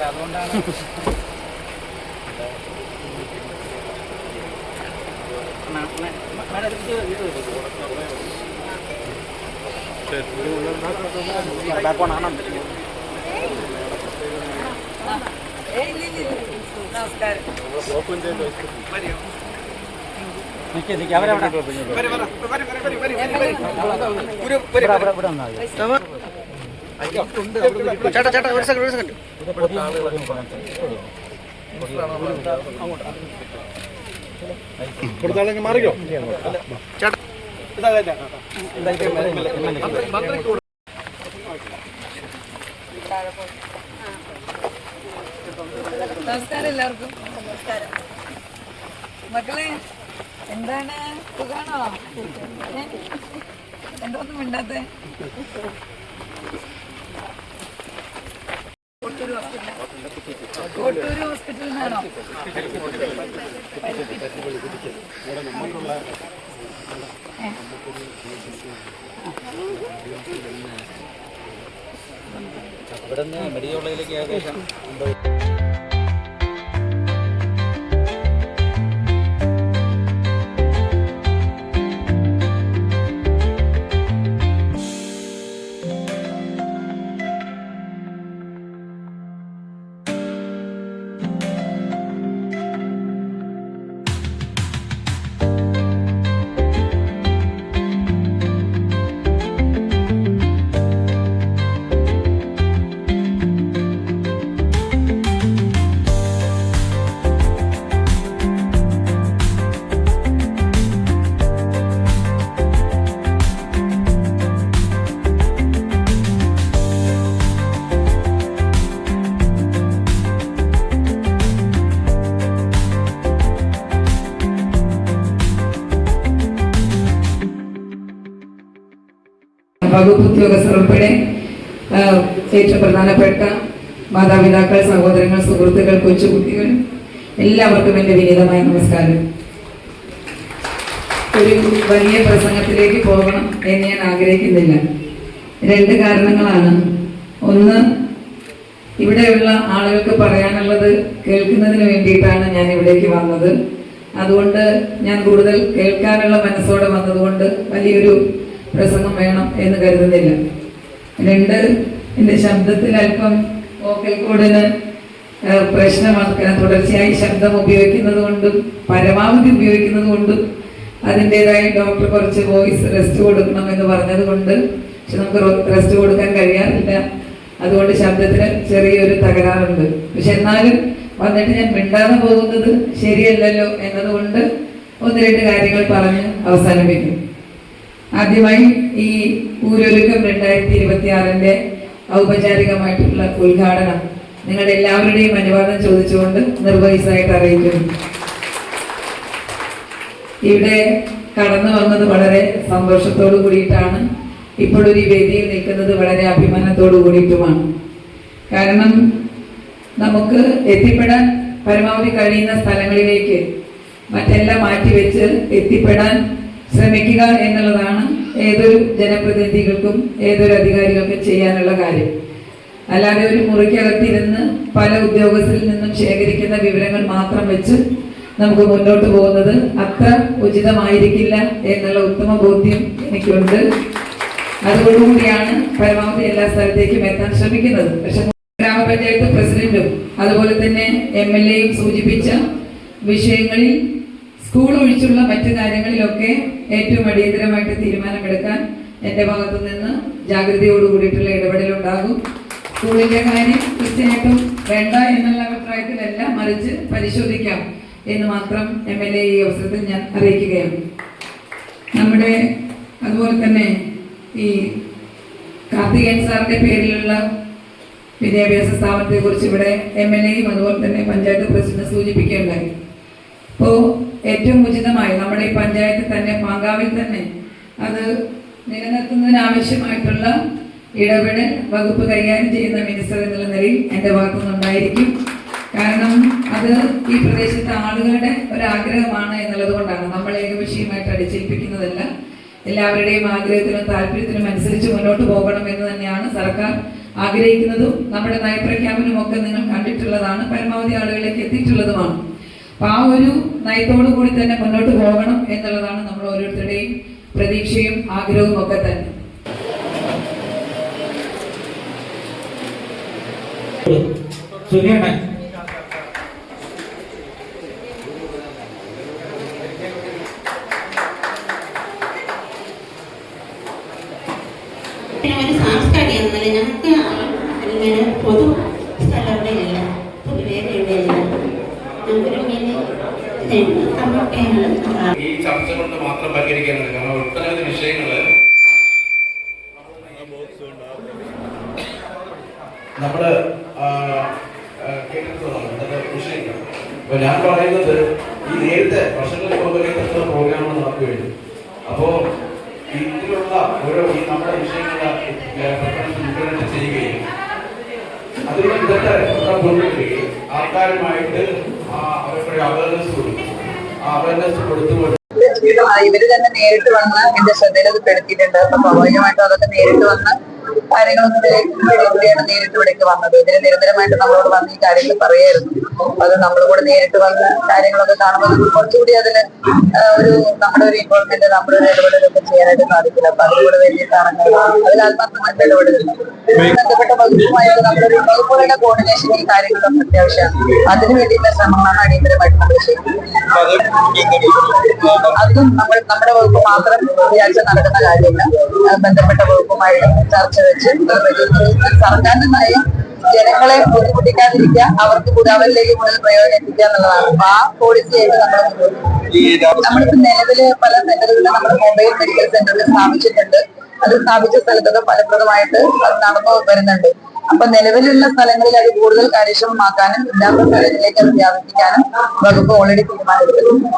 അതുകൊണ്ടാണ് നമസ്കാരം. ചേട്ടാ ചേട്ടാ ഒരു സെക്കൻഡ് കൊടുത്താളെങ്കിൽ മാറിക്കോ ചേട്ടാ. നമസ്കാരം എല്ലാവർക്കും. നമസ്കാരം മക്കളെ. എന്താണ് സുഖാണോ? എന്തോന്നും മിണ്ടാത്തെ? കോട്ടൂര് ഹോസ്പിറ്റലിൽ നിന്നാണോ? ഇവിടെ നിന്ന് മെഡിക്കൽ കോളേജിലേക്ക് ഏകദേശം വകുപ്പ് ഉദ്യോഗസ്ഥർ ഉൾപ്പെടെ ഏറ്റവും പ്രധാനപ്പെട്ട മാതാപിതാക്കൾ, സഹോദരങ്ങൾ, സുഹൃത്തുക്കൾ, കൊച്ചുകുട്ടികൾ, എല്ലാവർക്കും എൻ്റെ വിനീതമായ നമസ്കാരം. ഒരു വലിയ പ്രസംഗത്തിലേക്ക് പോകണം എന്ന് ഞാൻ ആഗ്രഹിക്കുന്നില്ല. 2 കാരണങ്ങളാണ്. ഒന്ന്, ഇവിടെയുള്ള ആളുകൾക്ക് പറയാനുള്ളത് കേൾക്കുന്നതിന് വേണ്ടിയിട്ടാണ് ഞാൻ ഇവിടേക്ക് വന്നത്. അതുകൊണ്ട് ഞാൻ കൂടുതൽ കേൾക്കാനുള്ള മനസ്സോടെ വന്നതുകൊണ്ട് വലിയൊരു പ്രസംഗം വേണം എന്ന് കരുതുന്നില്ല. 2, എൻ്റെ ശബ്ദത്തിൽ അല്പം വോക്കൽ കോഡിന് പ്രശ്നമാക്കാൻ തുടർച്ചയായി ശബ്ദം ഉപയോഗിക്കുന്നത് കൊണ്ടും പരമാവധി ഉപയോഗിക്കുന്നത് കൊണ്ടും അതിൻ്റെതായ ഡോക്ടർ കുറച്ച് വോയിസ് റെസ്റ്റ് കൊടുക്കണം എന്ന് പറഞ്ഞത് കൊണ്ട്, പക്ഷെ നമുക്ക് റെസ്റ്റ് കൊടുക്കാൻ കഴിയാറില്ല. അതുകൊണ്ട് ശബ്ദത്തിന് ചെറിയൊരു തകരാറുണ്ട്. പക്ഷെ എന്നാലും വന്നിട്ട് ഞാൻ മിണ്ടാതെ പോകുന്നത് ശരിയല്ലല്ലോ എന്നതുകൊണ്ട് 1-2 കാര്യങ്ങൾ പറഞ്ഞ് അവസാനിപ്പിക്കും. ആദ്യമായി ഈ ഊരൊരുക്കം 2026 ഔപചാരികമായിട്ടുള്ള ഉദ്ഘാടനം നിങ്ങളുടെ എല്ലാവരുടെയും അനുവാദം ചോദിച്ചുകൊണ്ട് നിർവഹിച്ചതായിട്ട് അറിയിക്കുന്നു. ഇവിടെ കടന്നു വന്നത് വളരെ സന്തോഷത്തോടു കൂടിയിട്ടാണ്. ഇപ്പോഴൊരു വേദിയിൽ നിൽക്കുന്നത് വളരെ അഭിമാനത്തോടു കൂടിയിട്ടുമാണ്. കാരണം നമുക്ക് എത്തിപ്പെടാൻ പരമാവധി കഴിയുന്ന സ്ഥലങ്ങളിലേക്ക് മറ്റെല്ലാം മാറ്റിവെച്ച് എത്തിപ്പെടാൻ ശ്രമിക്കുക എന്നുള്ളതാണ് ഏതൊരു ജനപ്രതിനിധികൾക്കും ഏതൊരു അധികാരികൾക്കും ചെയ്യാനുള്ള കാര്യം. അല്ലാതെ ഒരു മുറിക്കകത്തിരുന്ന് പല ഉദ്യോഗസ്ഥരിൽ നിന്നും ശേഖരിക്കുന്ന വിവരങ്ങൾ മാത്രം വെച്ച് നമുക്ക് മുന്നോട്ട് പോകുന്നത് അത്ര ഉചിതമായിരിക്കില്ല എന്നുള്ള ഉത്തമ ബോധ്യം എനിക്കുണ്ട്. അതുകൊണ്ടുകൂടിയാണ് പരമാവധി എല്ലാ സ്ഥലത്തേക്കും എത്താൻ ശ്രമിക്കുന്നത്. പക്ഷെ ഗ്രാമപഞ്ചായത്ത് പ്രസിഡന്റും അതുപോലെ തന്നെ MLAയും സൂചിപ്പിച്ച വിഷയങ്ങളിൽ സ്കൂൾ ഒഴിച്ചുള്ള മറ്റു കാര്യങ്ങളിലൊക്കെ ഏറ്റവും അടിയന്തരമായിട്ട് തീരുമാനമെടുക്കാൻ എൻ്റെ ഭാഗത്തു നിന്ന് ജാഗ്രതയോട് കൂടിയിട്ടുള്ള ഇടപെടലുണ്ടാകും. സ്കൂളിൻ്റെ കാര്യം തീർച്ചയായിട്ടും വേണ്ട എന്നുള്ള അഭിപ്രായത്തിലല്ല, മറിച്ച് പരിശോധിക്കാം എന്ന് മാത്രം MLA ഈ അവസരത്തിൽ ഞാൻ അറിയിക്കുകയാണ്. നമ്മുടെ അതുപോലെ തന്നെ ഈ കാർത്തികേയൻ സാറിൻ്റെ പേരിലുള്ള വിദ്യാഭ്യാസ സ്ഥാപനത്തെക്കുറിച്ച് ഇവിടെ MLAയും അതുപോലെ തന്നെ പഞ്ചായത്ത് പ്രസിഡന്റ് സൂചിപ്പിക്കുകയുണ്ടായി. അപ്പോൾ ഏറ്റവും ഉചിതമായി നമ്മുടെ ഈ പഞ്ചായത്തിൽ തന്നെ പാങ്കാവിൽ തന്നെ അത് നിലനിർത്തുന്നതിനാവശ്യമായിട്ടുള്ള ഇടപെടൽ വകുപ്പ് കൈകാര്യം ചെയ്യുന്ന മിനിസ്റ്റർ എന്നുള്ള നിലയിൽ എൻ്റെ ഭാഗത്തുനിന്നുണ്ടായിരിക്കും. കാരണം അത് ഈ പ്രദേശത്തെ ആളുകളുടെ ഒരാഗ്രഹമാണ് എന്നുള്ളത് കൊണ്ടാണ്. നമ്മൾ ഏകപക്ഷീയമായിട്ട് അടിച്ചേൽപ്പിക്കുന്നതല്ല. എല്ലാവരുടെയും ആഗ്രഹത്തിനും താല്പര്യത്തിനും അനുസരിച്ച് മുന്നോട്ട് പോകണം എന്ന് തന്നെയാണ് സർക്കാർ ആഗ്രഹിക്കുന്നതും നമ്മുടെ നയപ്രഖ്യാപനവും ഒക്കെ നിങ്ങൾ കണ്ടിട്ടുള്ളതാണ്, പരമാവധി ആളുകളിലേക്ക് എത്തിയിട്ടുള്ളതുമാണ്. അപ്പൊ ആ ഒരു നയത്തോടു കൂടി തന്നെ മുന്നോട്ട് പോകണം എന്നുള്ളതാണ് നമ്മൾ ഓരോരുത്തരുടെയും പ്രതീക്ഷയും ആഗ്രഹവും ഒക്കെ തന്നെ. ഒരു സാംസ്കാരിക എന്നല്ല ഞങ്ങൾക്ക് ഇങ്ങനെ പൊതു സ്ഥലം എവിടെയില്ല, പൊതുവേറെ എവിടെയില്ല. ഈ ചർച്ച കൊണ്ട് മാത്രം പരിഹരിക്കാനുണ്ട്. കാരണം ഒട്ടനവധി വിഷയങ്ങള് നമ്മള് കേട്ടിട്ടുള്ളതാണ് വിഷയങ്ങൾ. അപ്പൊ ഞാൻ പറയുന്നത് ഈ നേരത്തെ വർഷങ്ങൾക്ക് മുമ്പ് പ്രോഗ്രാമുകൾ നടക്കുകയുള്ളൂ. അപ്പോ ഇതിലുള്ള ഓരോ ഈ നമ്മുടെ വിഷയങ്ങളെ ഇംപ്ലിമെന്റ് ചെയ്യുകയും അതിലുള്ള വിദഗ്ധരെ കൊണ്ടുവരികയും ആൾക്കാരുമായിട്ട് അവരുടെ അവയർനെസ് കൊടുക്കും. ആ അവയർനെസ് കൊടുത്തുകൊണ്ട് ഇവര് തന്നെ നേരിട്ട് വന്ന് എന്റെ ശ്രദ്ധയിൽ പെടുത്തിയിട്ടുണ്ട്. അപ്പൊ സ്വാഭാവികമായിട്ടും അതൊക്കെ നേരിട്ട് വന്ന് കാര്യങ്ങളൊന്നും കൂടിയാണ് നേരിട്ട് ഇവിടേക്ക് വന്നത്. ഇതിന് നിരന്തരമായിട്ട് നമ്മളോട് വന്ന് ഈ കാര്യങ്ങൾ പറയായിരുന്നു. അത് നമ്മളും കൂടെ നേരിട്ട് വന്ന് കാര്യങ്ങളൊക്കെ കാണുമ്പോൾ കുറച്ചുകൂടി അതിന് ഒരു നമ്മുടെ ഒരു ഇൻവോൾവ്മെന്റ്, നമ്മുടെ ഒരു ഇടപെടലൊക്കെ ചെയ്യാനായിട്ട് സാധിക്കില്ല. അപ്പൊ അതിലൂടെ വേണ്ടിയിട്ടാണ് അതിൽ ആത്മാർത്ഥമായിട്ട് ഇടപെടുന്നത്. ബന്ധപ്പെട്ട വകുപ്പുമായിട്ട് നമ്മളൊരു വകുപ്പുകളുടെ കോർഡിനേഷൻ ഈ കാര്യങ്ങളൊക്കെ അത്യാവശ്യമാണ്. അതിനു വേണ്ടിയിട്ടുള്ള ശ്രമങ്ങളാണ് അടിയന്തരമായിട്ട് നമ്മൾ ചെയ്യുന്നത്. അതും നമ്മുടെ വകുപ്പ് മാത്രം വിചാരിച്ച നടക്കുന്ന കാര്യമില്ല. ബന്ധപ്പെട്ട വകുപ്പുമായിട്ട് ചർച്ച വെച്ച് സർക്കാരിന്റെ നയം ജനങ്ങളെ ബുദ്ധിമുട്ടിക്കാതിരിക്കുക, അവർക്ക് അവരിലേക്ക് കൂടുതൽ പ്രയോജനം എത്തിക്കുക എന്നുള്ളതാണ്. അപ്പൊ ആ പോളിസിയായിട്ട് നമ്മളിപ്പോ നിലവില് പല സെന്ററുകളിലും നമ്മൾ മൊബൈൽ മെഡിക്കൽ സെന്ററുകൾ സ്ഥാപിച്ചിട്ടുണ്ട്. അത് സ്ഥാപിച്ച സ്ഥലത്തൊക്കെ ഫലപ്രദമായിട്ട് അത് നടന്നു വരുന്നുണ്ട്. അപ്പൊ നിലവിലുള്ള സ്ഥലങ്ങളിൽ അത് കൂടുതൽ കാര്യക്ഷമമാക്കാനും ഇല്ലാത്ത സ്ഥലങ്ങളിലേക്ക് അത് വ്യാപിപ്പിക്കാനും വകുപ്പ് ഓൾറെഡി തീരുമാനമെടുത്തിട്ടുണ്ട്.